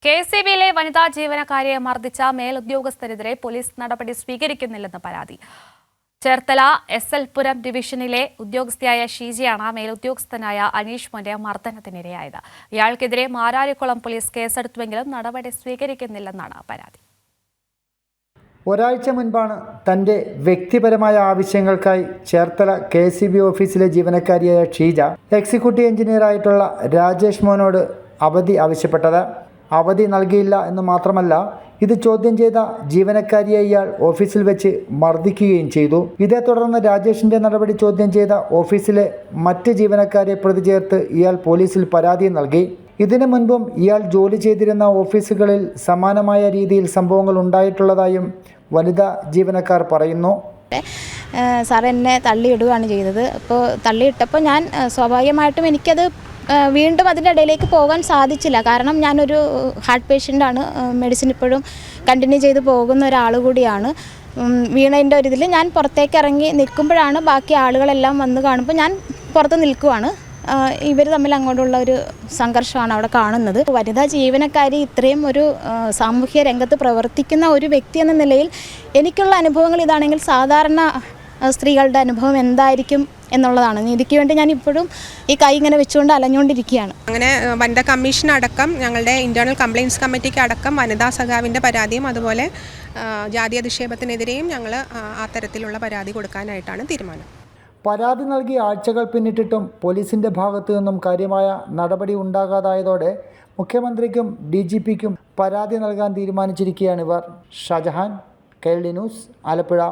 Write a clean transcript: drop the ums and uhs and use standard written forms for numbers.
കെഎസ്ഇബിയിലെ വനിതാ ജീവനക്കാരിയെ മർദ്ദിച്ച മേലുദ്യോഗസ്ഥരെതിരെ പോലീസ് നടപടി സ്വീകരിക്കുന്നില്ലെന്ന് പരാതി. ചേർത്തല എസ്.എൽ. പുരം ഡിവിഷനിലെ ഉദ്യോഗസ്ഥയായ ഷീജയാണ് മേലുദ്യോഗസ്ഥനായ അനീഷ് മോന്റെ മർദ്ദനത്തിനിരയായത്. ഇയാൾക്കെതിരെ മാരാരിക്കുളം പോലീസ് കേസെടുത്തുവെങ്കിലും നടപടി സ്വീകരിക്കുന്നില്ലെന്നാണ് പരാതി. ഒരാഴ്ച മുൻപാണ് തൻ്റെ വ്യക്തിപരമായ ആവശ്യങ്ങൾക്കായി ചേർത്തല കെഎസ്ഇബി ഓഫീസിലെ ജീവനക്കാരിയായ ഷീജ എക്സിക്യൂട്ടീവ് എഞ്ചിനീയറായിട്ടുള്ള രാജേഷ് മോനോട് അവധി ആവശ്യപ്പെട്ടത്. അവധി നൽകിയില്ല എന്ന് മാത്രമല്ല, ഇത് ചോദ്യം ചെയ്ത ജീവനക്കാരിയെ ഇയാൾ ഓഫീസിൽ വെച്ച് മർദ്ദിക്കുകയും ചെയ്തു. ഇതേ തുടർന്ന് രാജേഷിൻ്റെ നടപടി ചോദ്യം ചെയ്ത ഓഫീസിലെ മറ്റ് ജീവനക്കാരെ പ്രതി ചേർത്ത് ഇയാൾ പോലീസിൽ പരാതി നൽകി. ഇതിനു മുൻപും ഇയാൾ ജോലി ചെയ്തിരുന്ന ഓഫീസുകളിൽ സമാനമായ രീതിയിൽ സംഭവങ്ങൾ ഉണ്ടായിട്ടുള്ളതായും വനിതാ ജീവനക്കാർ പറയുന്നു. സാർ എന്നെ തള്ളിയിടുകയാണ് ചെയ്തത്. അപ്പോൾ തള്ളിയിട്ടപ്പോൾ ഞാൻ സ്വാഭാവികമായിട്ടും എനിക്കത് വീണ്ടും അതിൻ്റെ ഇടയിലേക്ക് പോകാൻ സാധിച്ചില്ല. കാരണം ഞാനൊരു ഹാർട്ട് പേഷ്യൻ്റാണ്. മെഡിസിൻ ഇപ്പോഴും കണ്ടിന്യൂ ചെയ്ത് പോകുന്ന ഒരാൾ കൂടിയാണ്. വീണതിൻ്റെ ഒരു ഇതിൽ ഞാൻ പുറത്തേക്ക് ഇറങ്ങി നിൽക്കുമ്പോഴാണ് ബാക്കി ആളുകളെല്ലാം വന്ന് കാണുമ്പോൾ ഞാൻ പുറത്ത് നിൽക്കുവാണ്. ഇവർ തമ്മിൽ അങ്ങോട്ടുള്ള ഒരു സംഘർഷമാണ് അവിടെ കാണുന്നത്. വനിതാ ജീവനക്കാരി ഇത്രയും ഒരു സാമൂഹ്യ രംഗത്ത് പ്രവർത്തിക്കുന്ന ഒരു വ്യക്തി എന്ന നിലയിൽ എനിക്കുള്ള അനുഭവങ്ങൾ ഇതാണെങ്കിൽ സാധാരണ സ്ത്രീകളുടെ അനുഭവം എന്തായിരിക്കും എന്നുള്ളതാണ്. നീതിക്ക് വേണ്ടി ഞാൻ ഇപ്പോഴും ഈ കൈ ഇങ്ങനെ വെച്ചുകൊണ്ട് അലഞ്ഞുകൊണ്ടിരിക്കുകയാണ്. അങ്ങനെ വനിതാ കമ്മീഷൻ അടക്കം ഞങ്ങളുടെ ഇൻറ്റേർണൽ കംപ്ലയിൻറ്റ്സ് കമ്മിറ്റിക്ക് അടക്കം വനിതാ സഖാവിൻ്റെ പരാതിയും അതുപോലെ ജാതി അധിക്ഷേപത്തിനെതിരെയും ഞങ്ങൾ ആ തരത്തിലുള്ള പരാതി കൊടുക്കാനായിട്ടാണ് തീരുമാനം. പരാതി നൽകി ആഴ്ചകൾ പിന്നിട്ടിട്ടും പോലീസിൻ്റെ ഭാഗത്തു നിന്നും കാര്യമായ നടപടി ഉണ്ടാകാതായതോടെ മുഖ്യമന്ത്രിക്കും DGPക്കും പരാതി നൽകാൻ തീരുമാനിച്ചിരിക്കുകയാണിവർ. ഷാജഹാൻ, കൈരളി ന്യൂസ്, ആലപ്പുഴ.